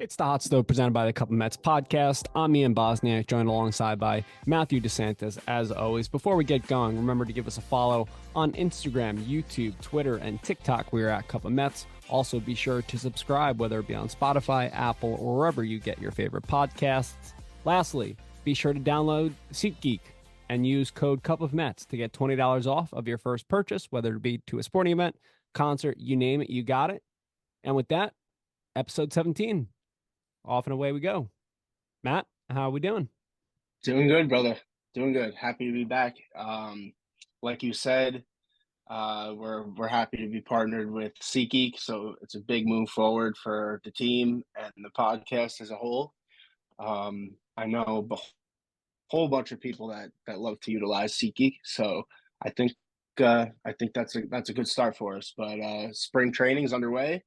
It's the Hot Stove presented by the Cup of Mets podcast. I'm Ian Bosniak, joined alongside by Matthew DeSantis. As always, before we get going, remember to give us a follow on Instagram, YouTube, Twitter, and TikTok. We are at Cup of Mets. Also, be sure to subscribe, whether it be on Spotify, Apple, or wherever you get your favorite podcasts. Lastly, be sure to download SeatGeek and use code Cup of Mets to get $20 off of your first purchase, whether it be to a sporting event, concert, you name it, you got it. And with that, episode 17. Off and away we go. Matt, how are we doing? Doing good, brother. Doing good. Happy to be back. Like you said, we're happy to be partnered with SeatGeek, so it's a big move forward for the team and the podcast as a whole. I know a whole bunch of people that love to utilize SeatGeek, so I think that's a good start for us. But spring training is underway.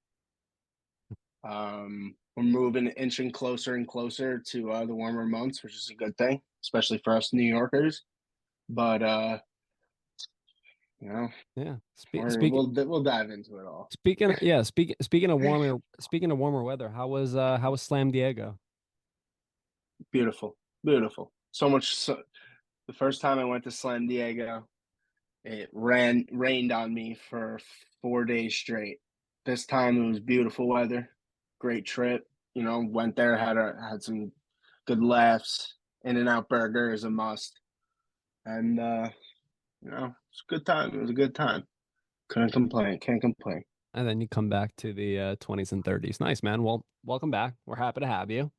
We're moving, inching closer and closer to the warmer months, which is a good thing, especially for us New Yorkers. But Yeah. we'll dive into it all. Speaking of warmer weather, how was Slam Diego? Beautiful, beautiful. So much. The first time I went to San Diego, it rained on me for 4 days straight. This time it was beautiful weather, great trip. Went there, had some good laughs. In-N-Out Burger is a must, and it's a good time. It was a good time. Couldn't complain. Can't complain. And then you come back to the 20s and 30s. Nice, man. Well, welcome back. We're happy to have you.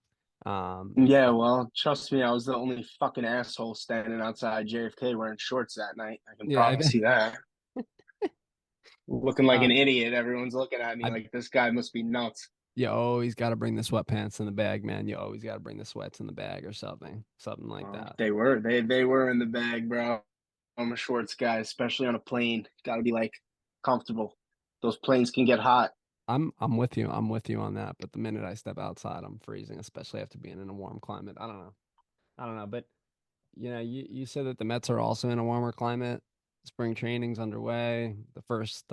Yeah, well, trust me, I was the only fucking asshole standing outside JFK wearing shorts that night. I can yeah, I promise bet. you that. Looking like Uh, an idiot. Everyone's looking at me I like this guy must be nuts. You always got to bring the sweatpants in the bag, man. You always got to bring the sweats in the bag or something like that. They were in the bag, bro. I'm a shorts guy, especially on a plane. Got to be like comfortable. Those planes can get hot. I'm with you. I'm with you on that. But the minute I step outside, I'm freezing, especially after being in a warm climate. I don't know. I don't know. But you said that the Mets are also in a warmer climate. Spring training's underway. The first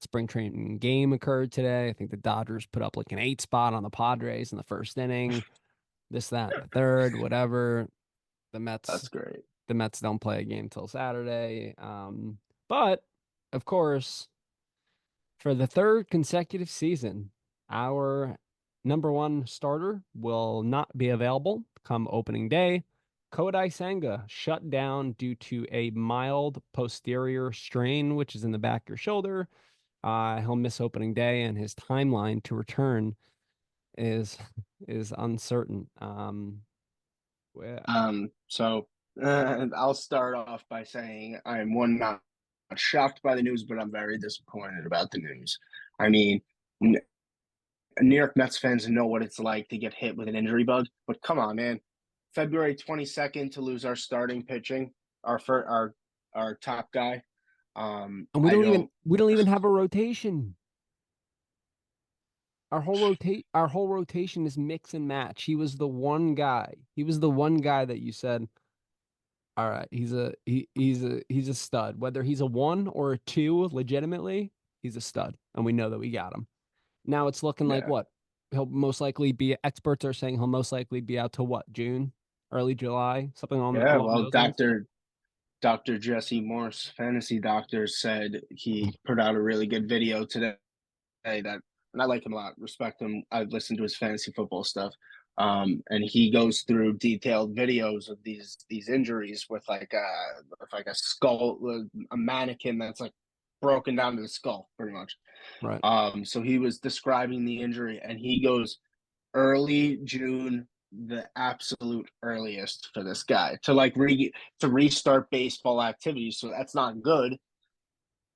spring training game occurred today. I think the Dodgers put up like an 8 spot on the Padres in the first inning. This, that, and the third, whatever. The Mets That's great. the Mets don't play a game till Saturday. But of course, for the third consecutive season, our number one starter will not be available come opening day. Kodai Senga shut down due to a mild posterior strain, which is in the back of your shoulder. He'll miss opening day, and his timeline to return is is uncertain. So I'll start off by saying I'm not shocked by the news, but I'm very disappointed about the news. I mean, New York Mets fans know what it's like to get hit with an injury bug, but come on, man. February 22nd to lose our starting pitching, our top guy. and I don't. we don't even have a rotation. Our whole rotation is mix and match. He was the one guy. He was the one guy that you said, all right, he's a stud. Whether he's a one or a two, legitimately, he's a stud. And we know that we got him. Now it's looking like Yeah, what? He'll most likely be experts are saying he'll most likely be out to what, June, early July, something yeah. along Well, those lines. Doctor Jesse Morse, fantasy doctor, said he put out a really good video today that, and I like him a lot, respect him. I've listened to his fantasy football stuff. And he goes through detailed videos of these injuries with like a skull, a mannequin that's like broken down to the skull, pretty much. Right. So he was describing the injury, and he goes early June, the absolute earliest for this guy to restart baseball activities. So that's not good.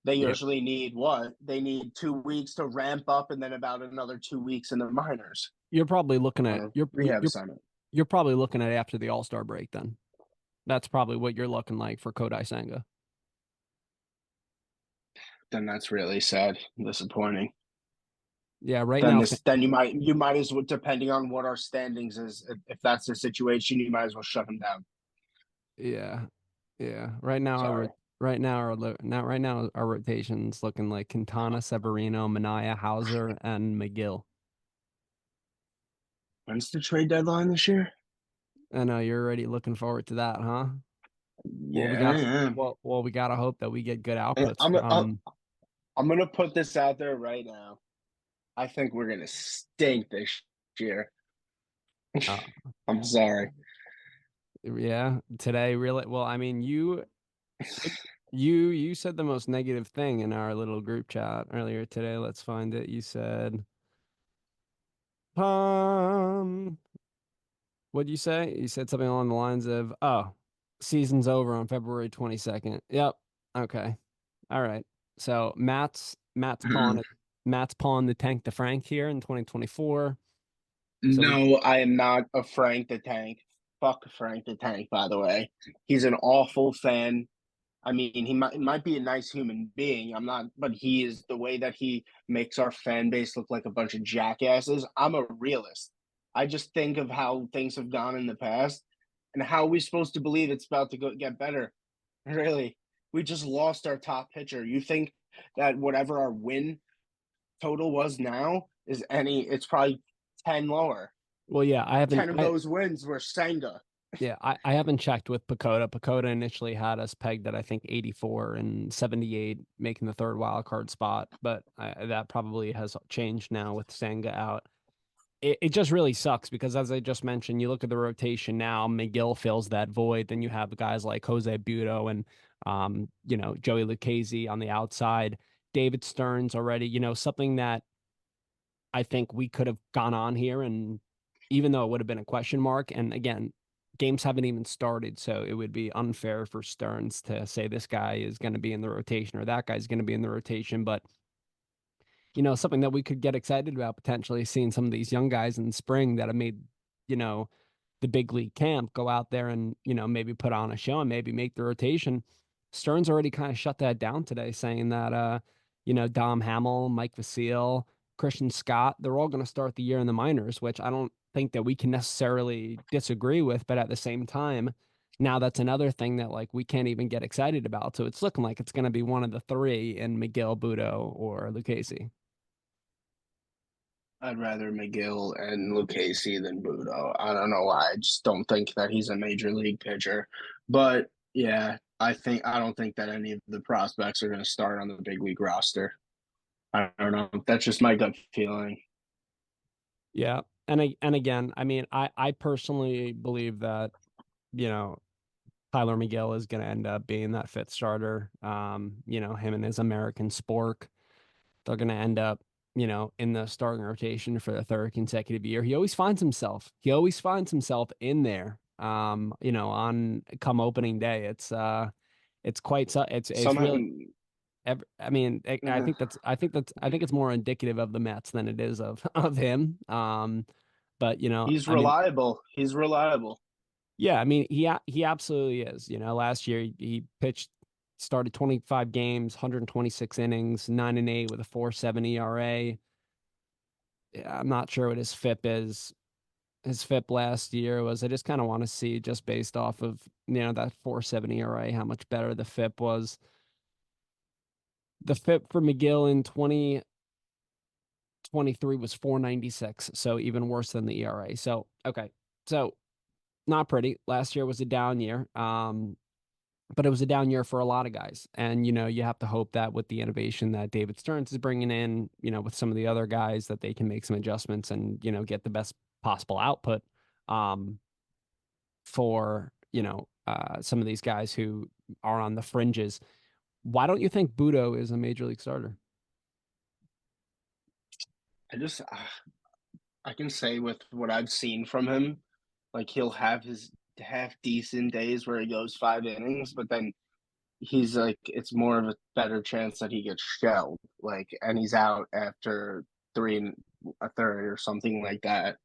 They Yeah. usually need what? They need 2 weeks to ramp up, and then about another 2 weeks in the minors You're probably looking on at a rehab assignment. you're probably looking at after the All-Star break then. That's probably what you're looking like for Kodai Senga. Then that's really sad, disappointing. Yeah, right Then now, you might as well, depending on what our standings is, if that's the situation, you might as well shut them down. yeah, yeah. Right now, Sorry. right now our rotation's looking like Quintana, Severino, Manaya, Hauser, and McGill. When's the trade deadline this year? I know you're already looking forward to that, huh? Well, we Yeah, I got am. well, we gotta hope that we get good And outputs I'm from. I'm gonna put this out there right now. I think we're gonna stink this year. Uh, I'm sorry. yeah, today really. Well, I mean, you said the most negative thing in our little group chat earlier today. Let's find it. You said, um, what'd you say? You said something along the lines of, "Oh, season's over on February 22nd." Yep. Okay. All right. So Matt's pawing the tank to Frank here in 2024. So we No, I am not a Frank the Tank. Fuck Frank the Tank, by the way. He's an awful fan. I mean, he might be a nice human being. I'm not, but he is the way that he makes our fan base look like a bunch of jackasses. I'm a realist. I just think of how things have gone in the past and how we supposed to believe it's about to get better. Really, we just lost our top pitcher. You think that whatever our win total was now is any? It's probably 10 lower. well, yeah, I haven't 10 of I those wins were Senga. yeah, I haven't checked with Pacoda. Pacoda initially had us pegged at I think 84 and 78, making the third wild card spot, but that probably has changed now with Senga out. It just really sucks because as I just mentioned, you look at the rotation now, McGill fills that void. Then you have guys like Jose Buto and Joey Lucchesi on the outside. David Stearns already, something that I think we could have gone on here and even though it would have been a question mark, and again, games haven't even started, so it would be unfair for Stearns to say this guy is going to be in the rotation or that guy's going to be in the rotation, but something that we could get excited about potentially seeing some of these young guys in spring that have made, you know, the big league camp go out there and, maybe put on a show and maybe make the rotation. Stearns already kind of shut that down today, saying that, Dom Hamill, Mike Vasile, Christian Scott, they're all going to start the year in the minors, which I don't think that we can necessarily disagree with. But at the same time, now that's another thing that like we can't even get excited about. So it's looking like it's going to be one of the three in McGill, Budo, or Lucchesi. I'd rather McGill and Lucchesi than Budo. I don't know why. I just don't think that he's a major league pitcher. But yeah, I don't think that any of the prospects are going to start on the big league roster. I don't know. That's just my gut feeling. Yeah. And again, I mean, I personally believe that, you know, Tyler McGill is going to end up being that fifth starter. Him and his American spork, they're going to end up, in the starting rotation for the third consecutive year. He always finds himself in there. On come opening day, it's quite, it's Somehow, really, I mean, I think it's more indicative of the Mets than it is of, of him. But he's I mean, reliable. He's reliable. yeah, I mean, he absolutely is. Last year he pitched, started 25 games, 126 innings, 9-8 with a 4.7 ERA. Yeah, I'm not sure what his FIP is. His FIP last year was. I just kind of want to see just based off of that 4.7 ERA how much better the FIP was. The FIP for McGill in 2023 was 4.96, so even worse than the ERA. So okay, so not pretty. Last year was a down year. But it was a down year for a lot of guys. And, you have to hope that with the innovation that David Stearns is bringing in, with some of the other guys, that they can make some adjustments and, get the best possible output for, some of these guys who are on the fringes. Why don't you think Budo is a major league starter? I just I can say with what I've seen from him, like he'll have his half decent days where he goes 5 innings, but then he's like it's more of a better chance that he gets shelled, like, and he's out after three and a third or something like that.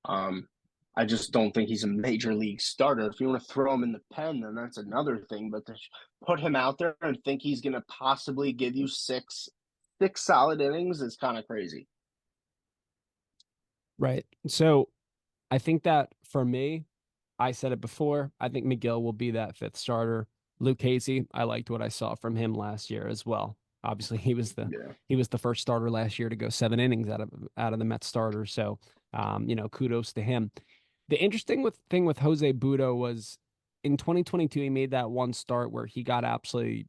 Um, I just don't think he's a major league starter. If you want to throw him in the pen, then that's another thing. But to put him out there and think he's going to possibly give you six solid innings is kind of crazy. Right. So I think that for me, I said it before. I think McGill will be that fifth starter. Luke Casey, I liked what I saw from him last year as well. Obviously, he was the Yeah. he was the first starter last year to go 7 innings out of the Mets starters. So Kudos to him. The interesting thing with Jose Budo was in 2022, he made that one start where he got absolutely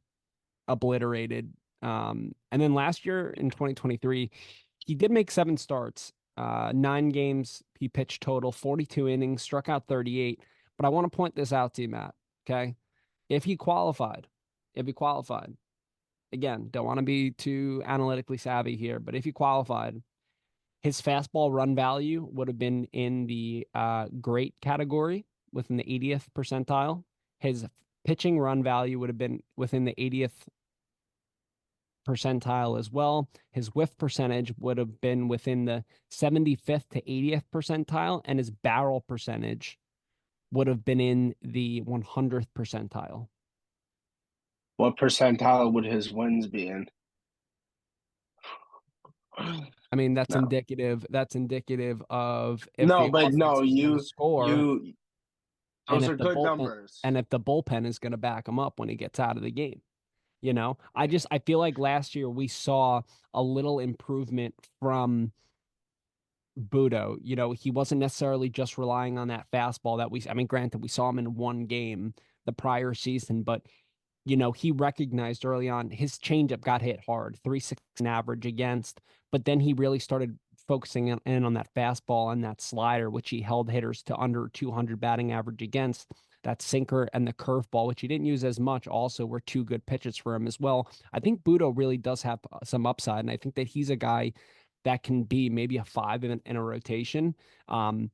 obliterated. And then last year in 2023, he did make 7 starts, 9 games. He pitched total 42 innings, struck out 38. But I want to point this out to you, Matt. Okay. If he qualified, if he qualified, again, don't want to be too analytically savvy here, but if he qualified, his fastball run value would have been in the great category within the 80th percentile. His pitching run value would have been within the 80th percentile as well. His whiff percentage would have been within the 75th to 80th percentile, and his barrel percentage would have been in the 100th percentile. What percentile would his wins be in? I mean, that's No, indicative. That's indicative of if no, the but offense no, is going to score, you, and those if are the good bullpen numbers. and if the bullpen is going to back him up when he gets out of the game. I feel like last year we saw a little improvement from Budo. He wasn't necessarily just relying on that fastball I mean, granted, we saw him in one game the prior season, but he recognized early on his changeup got hit hard, 3.6 average against, but then he really started focusing in on that fastball and that slider, which he held hitters to under 200 batting average against. That sinker and the curveball, which he didn't use as much, also were 2 good pitches for him as well. I think Budo really does have some upside, and I think that he's a guy that can be maybe a 5 in a rotation. And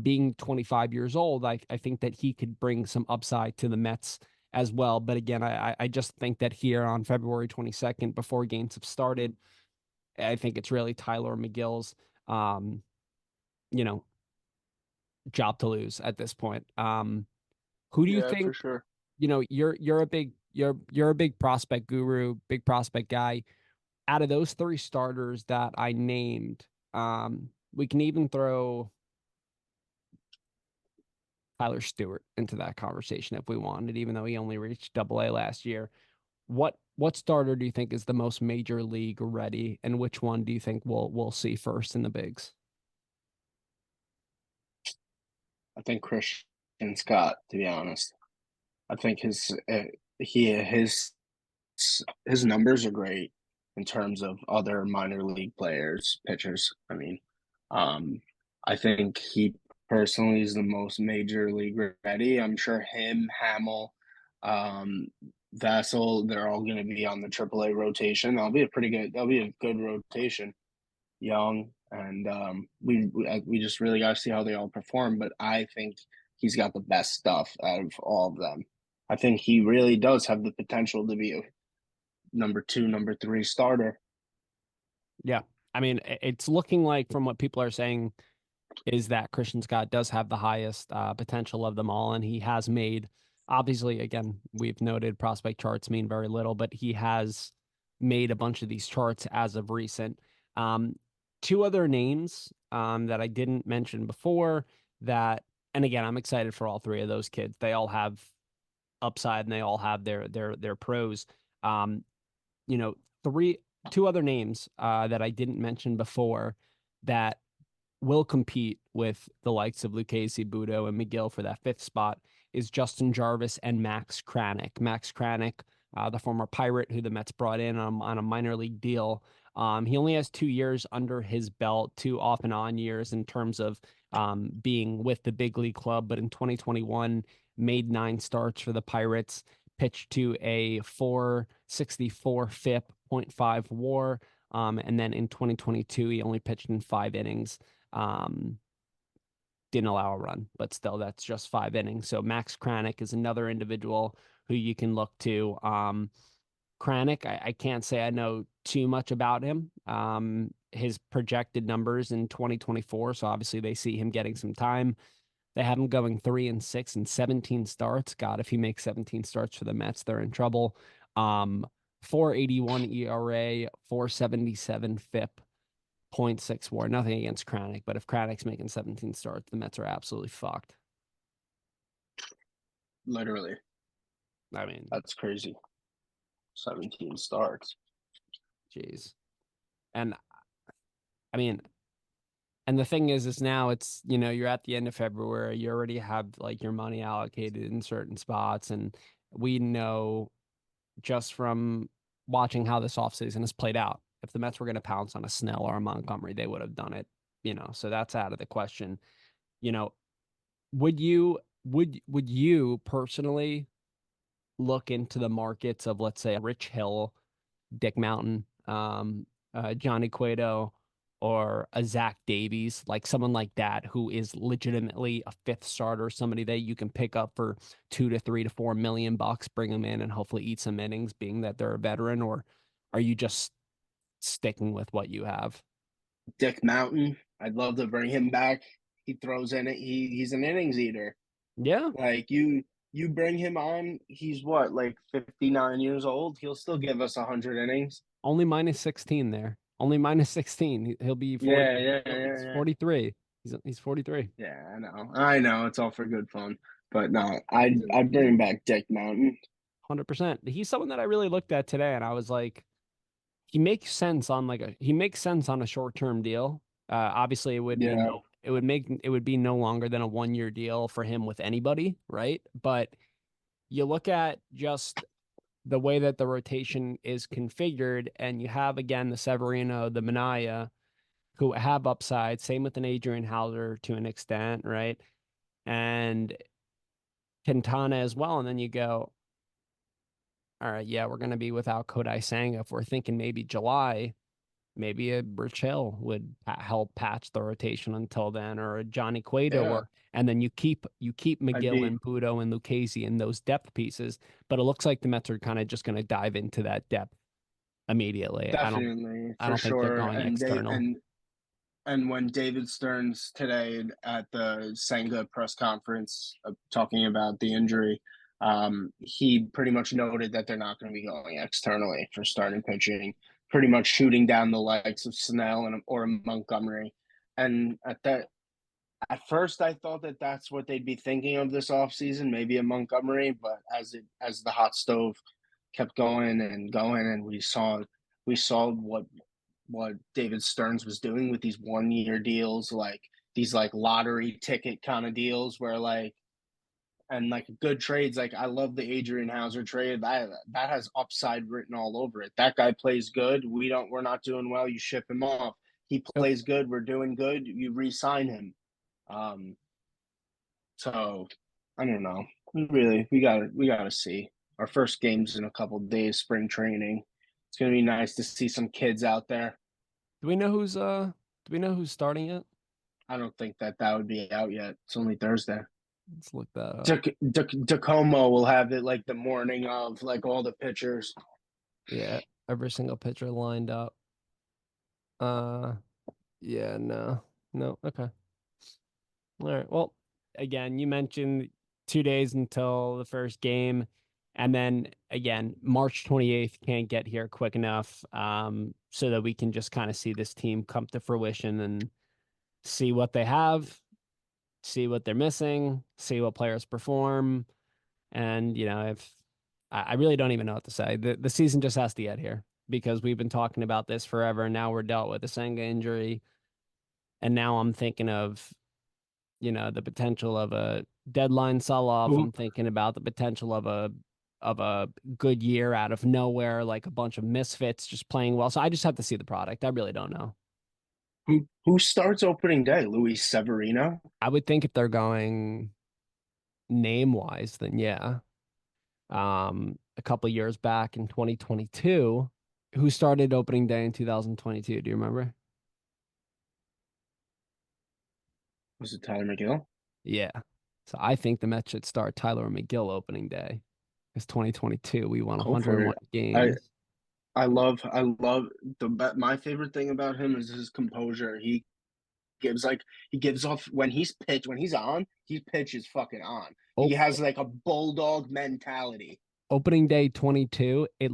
being 25 years old, I think that he could bring some upside to the Mets as well. But again, I just think that here on February 22nd, before games have started, I think it's really Tyler McGill's, you know, job to lose at this point. Who do you Yeah, for think? sure. You're a big prospect guru, big prospect guy. Out of those 3 starters that I named, we can even throw Tyler Stewart into that conversation if we wanted, even though he only reached AA last year. What starter do you think is the most major league ready, and which one do you think we'll see first in the bigs? I think Christian Scott, to be honest. I think his numbers are great in terms of other minor league players, pitchers. I mean, um, I think he personally is the most major league ready. I'm sure him, Hamill, um, Vassell, they're all going to be on the AAA rotation. That'll be a good rotation. Young, and we just really got to see how they all perform. But I think he's got the best stuff out of all of them. I think he really does have the potential to be a number 2, number 3 starter. Yeah. I mean, it's looking like from what people are saying is that Christian Scott does have the highest potential of them all. And he has made, obviously, again, we've noted prospect charts mean very little, but he has made a bunch of these charts as of recent. Um, 2 other names that I didn't mention before and again, I'm excited for all 3 of those kids. They all have upside and they all have their pros. Um, you know, three, 2 other names that I didn't mention before that will compete with the likes of Lucchesi, Budo, and McGill for that 5th spot is Justin Jarvis and Max Kranick. Max Kranick, the former Pirate who the Mets brought in on a minor league deal. He only has 2 years under his belt, 2 off and on years in terms of being with the big league club. But in 2021, made 9 starts for the Pirates, pitched to a 4.64 FIP, .5 WAR. And then in 2022, he only pitched in 5 innings. Didn't allow a run, but still, that's just 5 innings. So Max Kranick is another individual who you can look to. Kranick, I can't say I know too much about him. His projected numbers in 2024, so obviously they see him getting some time. They have him going 3-6 and 17 starts. God, if he makes 17 starts for the Mets, they're in trouble. 4.81 ERA, 4.77 FIP. .6 WAR. Nothing against Kranick, but if Kranick's making 17 starts, the Mets are absolutely fucked. Literally, I mean, that's crazy. 17 starts. jeez. And I mean, And the thing is now it's, you're at the end of February, you already have like your money allocated in certain spots. And we know just from watching how this offseason has played out, if the Mets were going to pounce on a Snell or a Montgomery, they would have done it, so that's out of the question. You know, would you personally look into the markets of, let's say, Rich Hill, Dick Mountain, Johnny Cueto, or a Zach Davies, like someone like that who is legitimately a fifth starter, somebody that you can pick up for 2 to 3 to 4 million bucks, bring them in and hopefully eat some innings, being that they're a veteran, or are you just sticking with what you have? Dick Mountain, I'd love to bring him back. He throws in it. He's an innings eater. Yeah, Like you bring him on, he's what, like 59 years old? He'll still give us 100 innings. only minus 16 there. Only minus 16. He'll be 40. Yeah, yeah, He's yeah, yeah. 43. He's 43. Yeah, I know. I know. It's all for good fun. But no, I'd bring back Dick Mountain. 100%. He's someone that I really looked at today and I was like, he makes sense on a short-term deal. Obviously it would, Yeah, it would be no longer than a 1 year deal for him with anybody, right? But you look at just the way that the rotation is configured, and you have again the Severino, the Manaya, who have upside. Same with an Adrian Hauser to an extent, right? And Quintana as well. And then you go, all right, yeah, we're going to be without Kodai Senga. If we're thinking maybe July, maybe a Rich Hill would help patch the rotation until then, or a Johnny Cueto, yeah. and then you keep I'd McGill be and Budo and Lucchesi in those depth pieces. But it looks like the Mets are kind of just going to dive into that depth immediately. I don't definitely I for don't think they're sure. going And they external. and when David Stearns today at the Senga press conference talking about the injury, he pretty much noted that they're not going to be going externally for starting pitching, pretty much shooting down the likes of Snell and or Montgomery. And at first, I thought that that's what they'd be thinking of this offseason, maybe a Montgomery. But as the hot stove kept going, and we saw what David Stearns was doing with these 1 year deals, like these like lottery ticket kind of deals where like and like good trades. Like I love the Adrian Hauser trade. That has upside written all over it. That guy plays good. We're not doing well. You ship him off. He Yep. plays good. We're doing good. You re-sign him. Um, so I don't know. We gotta see. Our first game's in a couple days, spring training. It's gonna be nice to see some kids out there. Do we know who's starting it? I don't think that would be out yet. It's only Thursday. Let's look that up. Dacomo will have it like the morning of like all the pitchers. Yeah, every single pitcher lined up. Uh, yeah, no, no, okay. All right. Well, again, you mentioned 2 days until the first game. And then again, March 28th can't get here quick enough, so that we can just kind of see this team come to fruition and see what they have, see what they're missing, see what players perform. And, if I really don't even know what to say. The season just has to get here because we've been talking about this forever. And now we're dealt with the Senga injury. And now I'm thinking of the potential of a deadline sell off. Who I'm thinking about the potential of a good year out of nowhere, like a bunch of misfits just playing well. So I just have to see the product. I really don't know. who starts opening day? Luis Severino. I would think if they're going name wise, then yeah. A couple years back in 2022, who started opening day in 2022? Do you remember? Was it Tyler McGill? Yeah. So I think the Mets should start Tyler McGill opening day. Because 2022, we won Go for 101 it. I games. I love my favorite thing about him is his composure. Gives like he gives off when he's on, he pitches fucking on. He Oh, has like a bulldog mentality. opening day 22, it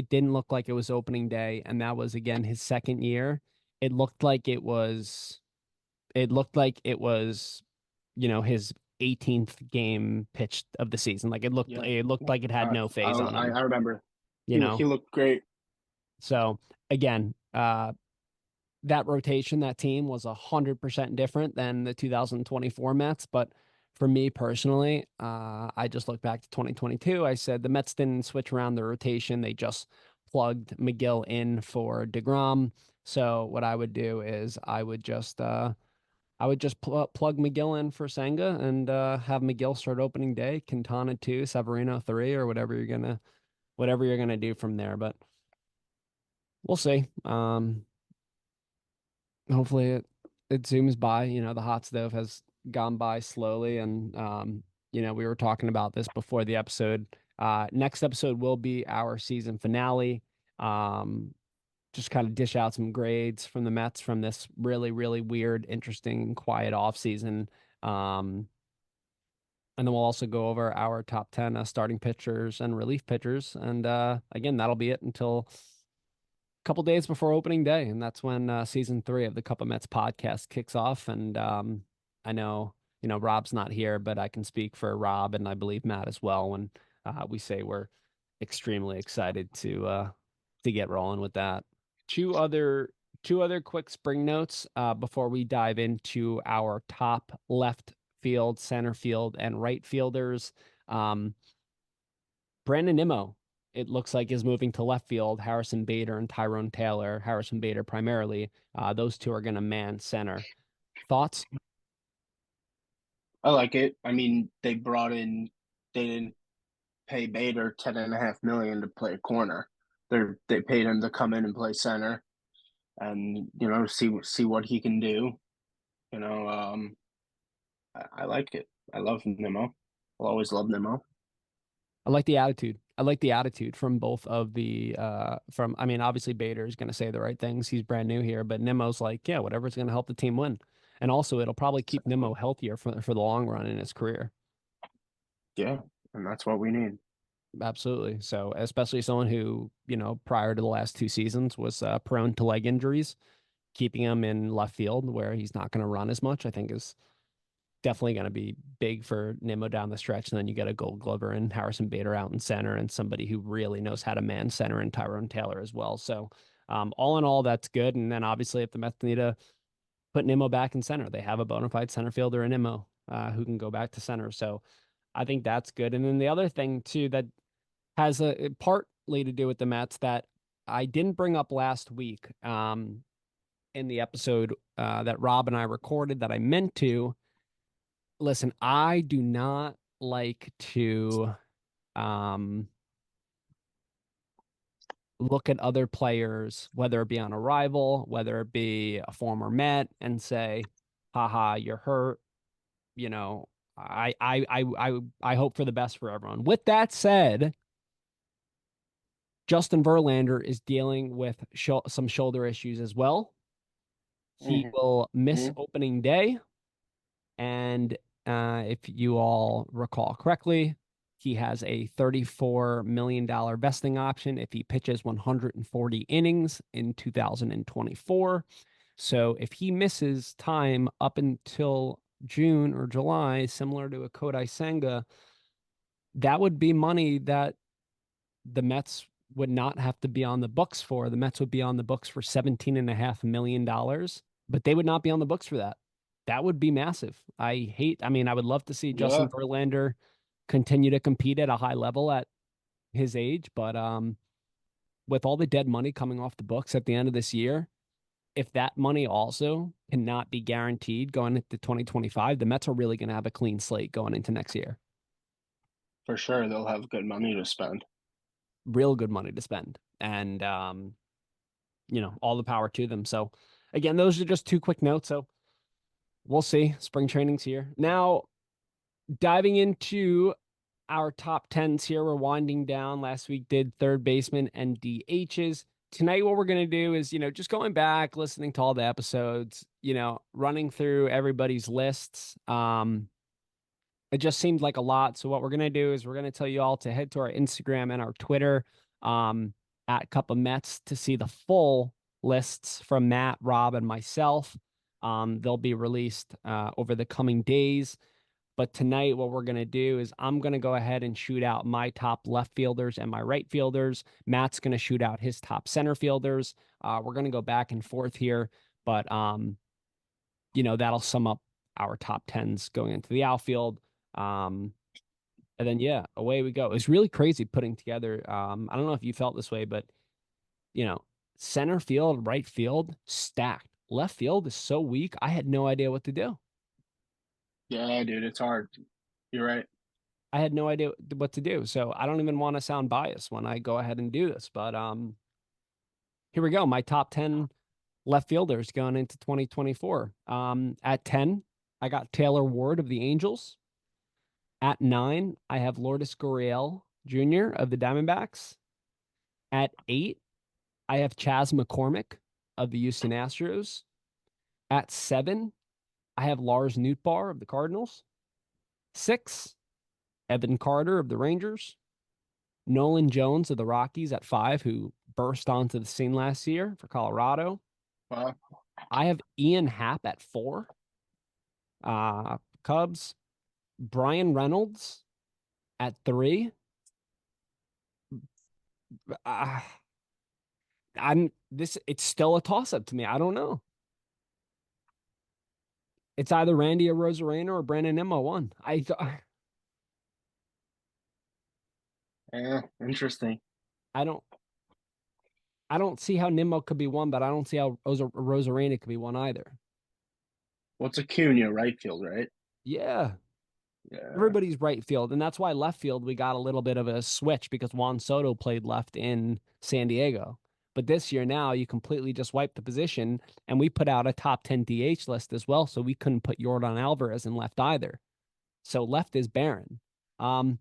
didn't look like it was opening day, and that was again his second year. It looked like it was his 18th game pitched of the season. Like Yeah, it looked like it had I no I, phase on him, I remember you know. he looked great. So again, that rotation, that team was 100% different than the 2024 Mets. But for me personally, I just look back to 2022. I said the Mets didn't switch around the rotation. They just plugged McGill in for DeGrom. So what I would do is I would just plug McGill in for Senga and have McGill start opening day, Quintana 2, Severino 3, or whatever you're gonna do from there. But we'll see. Hopefully it zooms by. The hot stove has gone by slowly, and we were talking about this before the episode. Next episode will be our season finale. Just kind of dish out some grades from the Mets from this really, really weird, interesting, quiet off season. And then we'll also go over our top 10 starting pitchers and relief pitchers. And again, that'll be it until couple days before opening day, and that's when season 3 of the Cup of Mets podcast kicks off. And I know Rob's not here, but I can speak for Rob and I believe Matt as well when we say we're extremely excited to get rolling with that. Two other quick spring notes before we dive into our top left field, center field, and right fielders. Um, Brandon Nimmo, it looks like, is moving to left field. Harrison Bader and Tyrone Taylor, Harrison Bader primarily. Those two are going to man center. Thoughts? I like it. I mean, they didn't pay Bader 10.5 million to play corner. They paid him to come in and play center, and see what he can do. You know, I like it. I love Nimmo. I'll always love Nimmo. I like the attitude. I like the attitude from both of the I mean, obviously Bader is going to say the right things. He's brand new here, but Nimmo's like, yeah, whatever's going to help the team win. And also it'll probably keep Nimmo healthier for the long run in his career. Yeah, and that's what we need. Absolutely. So, especially someone who, prior to the last 2 seasons was prone to leg injuries, keeping him in left field where he's not going to run as much, I think is definitely going to be big for Nimmo down the stretch. And then you get a Gold Glover and Harrison Bader out in center and somebody who really knows how to man center and Tyrone Taylor as well. So, all in all, that's good. And then obviously, if the Mets need to put Nimmo back in center, they have a bona fide center fielder in Nimmo who can go back to center. So, I think that's good. And then the other thing too that has a partly to do with the Mets that I didn't bring up last week in the episode that Rob and I recorded that I meant to. Listen, I do not like to um, look at other players, whether it be on a rival, whether it be a former Met, and say, haha, you're hurt. You know, I hope for the best for everyone. With that said, Justin Verlander is dealing with some shoulder issues as well. He Mm-hmm. will miss Mm-hmm. opening day. And if you all recall correctly, he has a $34 million vesting option if he pitches 140 innings in 2024. So if he misses time up until June or July, similar to a Kodai Senga, that would be money that the Mets would not have to be on the books for. The Mets would be on the books for $17.5 million, but they would not be on the books for that. That would be massive. I mean, I would love to see Justin Yeah, Verlander continue to compete at a high level at his age, but with all the dead money coming off the books at the end of this year, if that money also cannot be guaranteed going into 2025, the Mets are really going to have a clean slate going into next year. for sure. They'll have good money to spend. Real good money to spend. And all the power to them. So again, those are just two quick notes. So we'll see. Spring training's here. Now, diving into our top tens here, we're winding down. Last week did third baseman and DHs. Tonight, what we're going to do is, just going back, listening to all the episodes, running through everybody's lists. It just seemed like a lot. So what we're going to do is we're going to tell you all to head to our Instagram and our Twitter at Cup of Mets to see the full lists from Matt, Rob, and myself. They'll be released over the coming days. But tonight, what we're going to do is I'm going to go ahead and shoot out my top left fielders and my right fielders. Matt's going to shoot out his top center fielders. We're going to go back and forth here. But that'll sum up our top tens going into the outfield. And then yeah, away we go. It's really crazy putting together. I don't know if you felt this way, but you know, center field, right field, stacked. Left field is so weak. I had no idea what to do. Yeah, dude, it's hard. You're right. I had no idea what to do. So I don't even want to sound biased when I go ahead and do this. But here we go. My top 10 left fielders going into 2024. At 10, I got Taylor Ward of the Angels. At 9, I have Lourdes Gurriel Jr. of the Diamondbacks. At 8, I have Chas McCormick of the Houston Astros. At 7, I have Lars Nootbaar of the Cardinals. 6, Evan Carter of the Rangers. Nolan Jones of the Rockies at 5, who burst onto the scene last year for Colorado. Well, I have Ian Happ at 4. Cubs. Brian Reynolds at 3. Uh, it's still a toss up to me. I don't know. It's either Randy Arozarena or Brandon Nimmo one. yeah, interesting. I don't I don't see how Nimmo could be one, but I don't see how Rosarena could be one either. What's Acuna, right field, right? Yeah. Yeah. Everybody's right field. And that's why left field, we got a little bit of a switch because Juan Soto played left in San Diego. But this year now, you completely just wiped the position, and we put out a top 10 DH list as well. So we couldn't put Yordan Alvarez in left either. So left is barren. Um,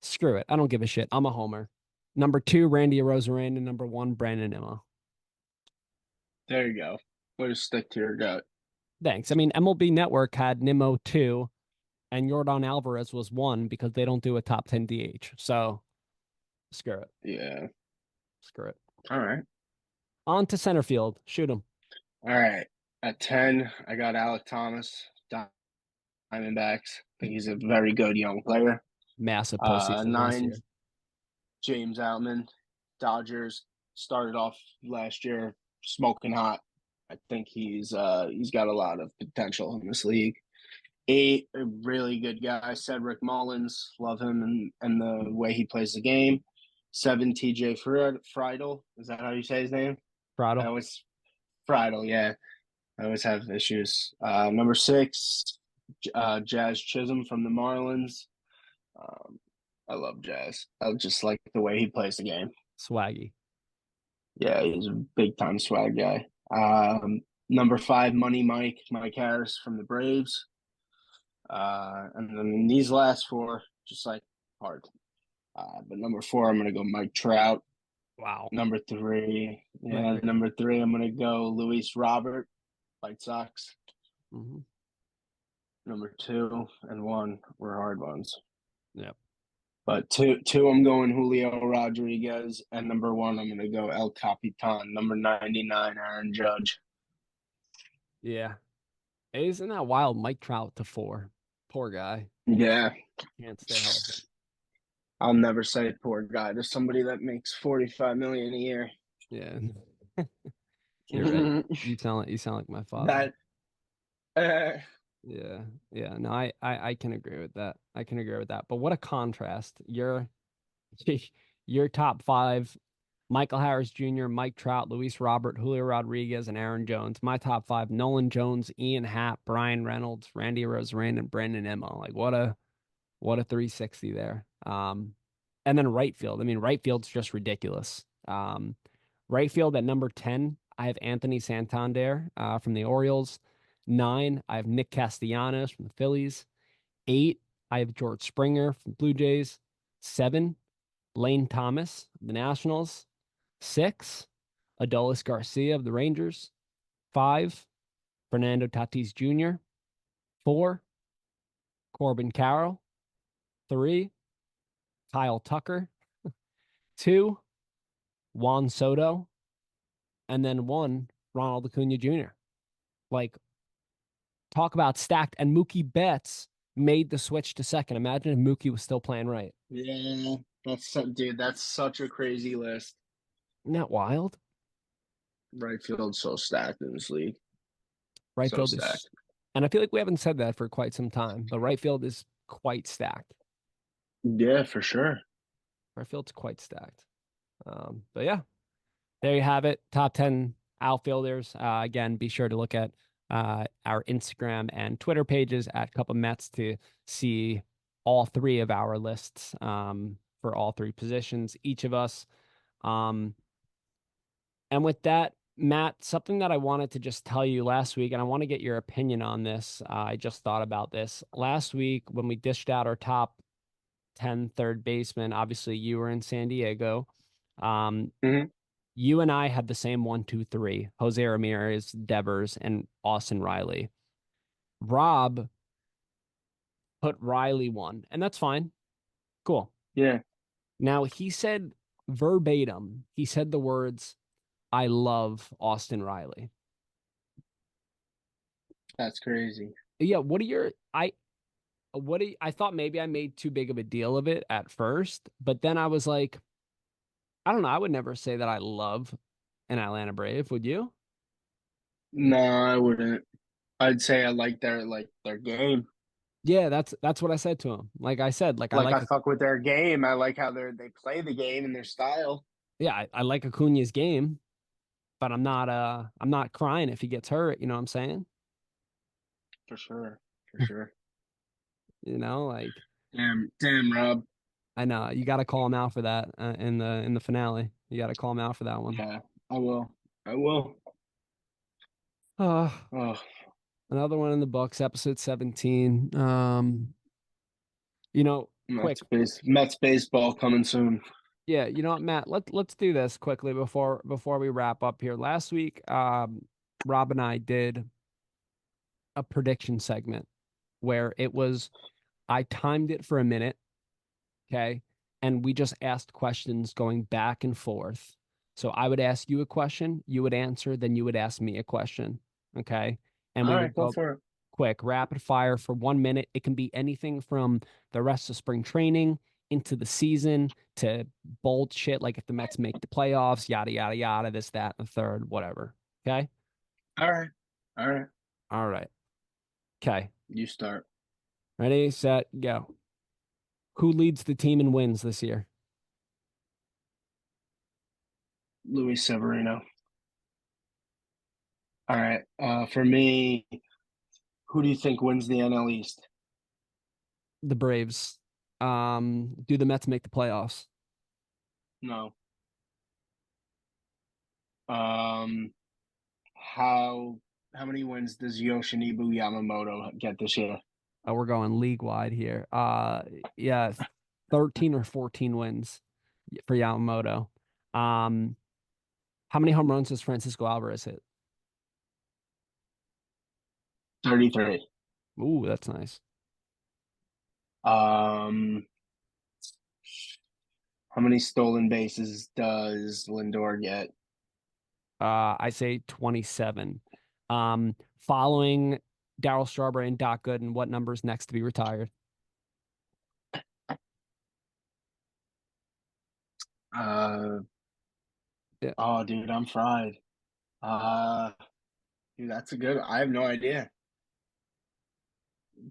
Screw it. I don't give a shit. I'm a homer. Number 2, Randy Arozarena. Number 1, Brandon Nimmo. There you go. Way to stick to your gut. Thanks. I mean, MLB Network had Nimmo 2 and Yordan Alvarez was 1 because they don't do a top 10 DH. So screw it. Yeah. Screw it. All right. On to center field. Shoot him. All right. At 10, I got Alec Thomas, Diamondbacks. I think he's a very good young player. Massive postseason last 9, year. James Outman, Dodgers. Started off last year smoking hot. I think he's got a lot of potential in this league. 8, a really good guy, Cedric Mullins. Love him and the way he plays the game. 7, TJ Friedel. Is that how you say his name? I Prado. always Friedel, yeah. I always have issues. Number 6, Jazz Chisholm from the Marlins. Um, I love Jazz. I just like the way he plays the game. Swaggy. Yeah, he's a big time swag guy. Number 5, Mike Harris from the Braves. And then these last 4, just like hard. But number 4, I'm gonna go Mike Trout. Wow. Number 3, I yeah, agree. number 3, I'm gonna go Luis Robert, White Sox. Mm-hmm. Number 2 and 1 were hard ones. Yep. But two, I'm going Julio Rodriguez, and number 1, I'm gonna go El Capitan, number 99, Aaron Judge. Yeah. Isn't that wild? Mike Trout to 4. Poor guy. Yeah, Can't stay healthy. I'll never say poor guy to somebody that makes 45 million a year. Yeah. You're right. You sound like my father. that uh, Yeah. Yeah. No, I can agree with that. I can agree with that. But what a contrast. Your top 5, Michael Harris Jr., Mike Trout, Luis Robert, Julio Rodriguez, and Aaron Jones. My top 5, Nolan Jones, Ian Happ, Brian Reynolds, Randy Arozarena, and Brandon Nimmo. Like what a 360 there. And then right field. I mean, right field's just ridiculous. Right field at number 10, I have Anthony Santander from the Orioles. 9, I have Nick Castellanos from the Phillies. 8, I have George Springer from Blue Jays. 7, Lane Thomas of the Nationals. 6, Adolis Garcia of the Rangers. 5, Fernando Tatis Jr. 4, Corbin Carroll. 3, Kyle Tucker. 2, Juan Soto. And then 1, Ronald Acuna Jr. Like, talk about stacked. And Mookie Betts made the switch to second. Imagine if Mookie was still playing right. yeah, dude, that's such a crazy list. Isn't that wild? Right field's so stacked in this league. Right So field is, stacked. and I feel like we haven't said that for quite some time, but right field is quite stacked. Yeah, for sure. Right field's quite stacked. But yeah, there you have it. Top 10 outfielders. Again, be sure to look at our Instagram and Twitter pages at Cup of Mets to see all three of our lists for all three positions, each of us. Um, and with that, Matt, something that I wanted to just tell you last week, and I want to get your opinion on this. I just thought about this last week when we dished out our top 10 third baseman. Obviously, you were in San Diego. Um, Hmm. you and I had the same one, two, three: Jose Ramirez, Devers, and Austin Riley. Rob put Riley one, and that's fine. Cool. Yeah, Now he said verbatim, he said the words, I love Austin Riley. that's crazy. Yeah, what are your I thought maybe I made too big of a deal of it at first, but then I was like, I don't know, I would never say that I love an Atlanta Brave, would you? No, I wouldn't. I'd say I like their game. Yeah, that's what I said to him. Like I said, like I Like like I fuck with their game. I like how they play the game and their style. yeah, I like Acuna's game, but I'm not crying if he gets hurt, you know what I'm saying? For sure. For sure. You know, like Damn, Rob. I know you got to call him out for that in the finale. You got to call him out for that one. Yeah, I will. I will. Uh, Oh, another one in the books, episode 17. You know, quick. Mets baseball coming soon. Yeah, you know what, Matt, let's do this quickly before we wrap up here. Last week, Rob and I did a prediction segment where it was I timed it for a minute. Okay. And we just asked questions going back and forth. So I would ask you a question, you would answer, then you would ask me a question. Okay. And All we right, would go go for it. quick, rapid fire for 1 minute. It can be anything from the rest of spring training into the season to bold shit like if the Mets make the playoffs, yada, yada, yada, this, that, and the third, whatever. Okay. All right. All right. All right. Okay. You start. Ready, set, go. Who leads the team in wins this year? Luis Severino. All right. For me, who do you think wins the NL East? The Braves. Do the Mets make the playoffs? No. Um, how many wins does Yoshinobu Yamamoto get this year? We're going league wide here. Yeah, 13 or 14 wins for Yamamoto. Um, how many home runs does Francisco Alvarez hit? 33. Ooh, that's nice. Um, how many stolen bases does Lindor get? I say 27. Following Darryl Strawberry and Doc Gooden, what number is next to be retired? Uh, Yeah, oh, dude, I'm fried. Uh, dude, that's a good. I have no idea.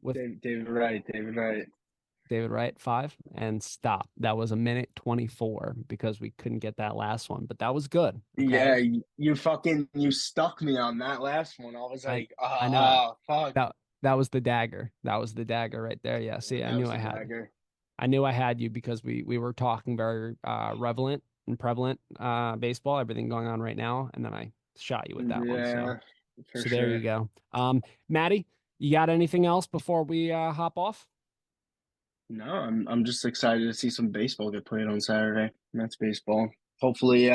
with David Wright. David Wright. David Wright, five, and stop. That was a minute 24 because we couldn't get that last one, but that was good. Yeah, Okay. you stuck me on that last one. I was I like, I know fuck. that was the dagger. That was the dagger right there. Yeah. See, That was the dagger. I knew I had you because we were talking very relevant and prevalent baseball, everything going on right now, and then I shot you with that one. Yeah, for So there you sure. go. Maddie, you got anything else before we hop off? No, I'm just excited to see some baseball get played on Saturday. That's baseball. Hopefully,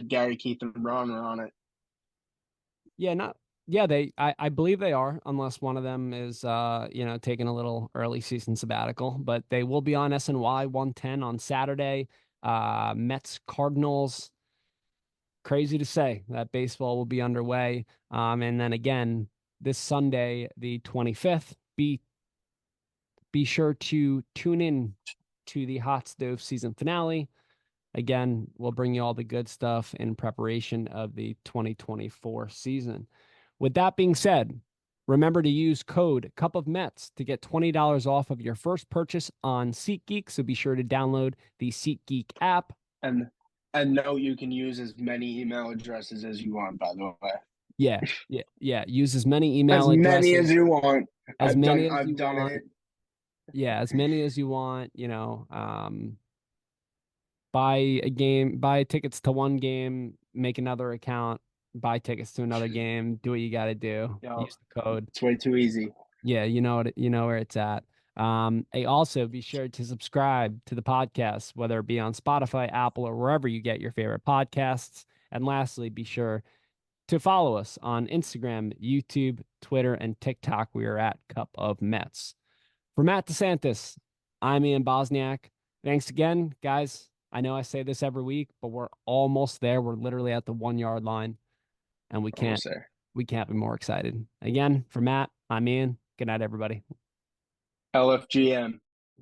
Gary, Keith, and Ron are on it. Yeah, not yeah, I believe they are, unless one of them is taking a little early season sabbatical, but they will be on SNY 110 on Saturday. Mets Cardinals. Crazy to say that baseball will be underway. And then again, this Sunday, the 25th, be sure to tune in to the Hot Stove season finale. Again, we'll bring you all the good stuff in preparation of the 2024 season. With that being said, remember to use code Cup of Mets to get $20 off of your first purchase on SeatGeek. So be sure to download the SeatGeek app. And note you can use as many email addresses as you want, by the way. Yeah. Use as many email As many as addresses, you want. as many as I've you done want. it. Yeah, as many as you want. Buy tickets to one game, make another account, buy tickets to another game, do what you got to do. Yo, Use the code. it's way too easy. Yeah, you know where it's at. Hey, also be sure to subscribe to the podcast, whether it be on Spotify, Apple, or wherever you get your favorite podcasts. And lastly, be sure to follow us on Instagram, YouTube, Twitter, and TikTok. We are at Cup of Mets. For Matt DeSantis, I'm Ian Bosniak. Thanks again, guys. I know I say this every week, but we're almost there. We're literally at the 1 yard line, and Almost there. we can't be more excited. Again, for Matt, I'm Ian. Good night, everybody. LFGM.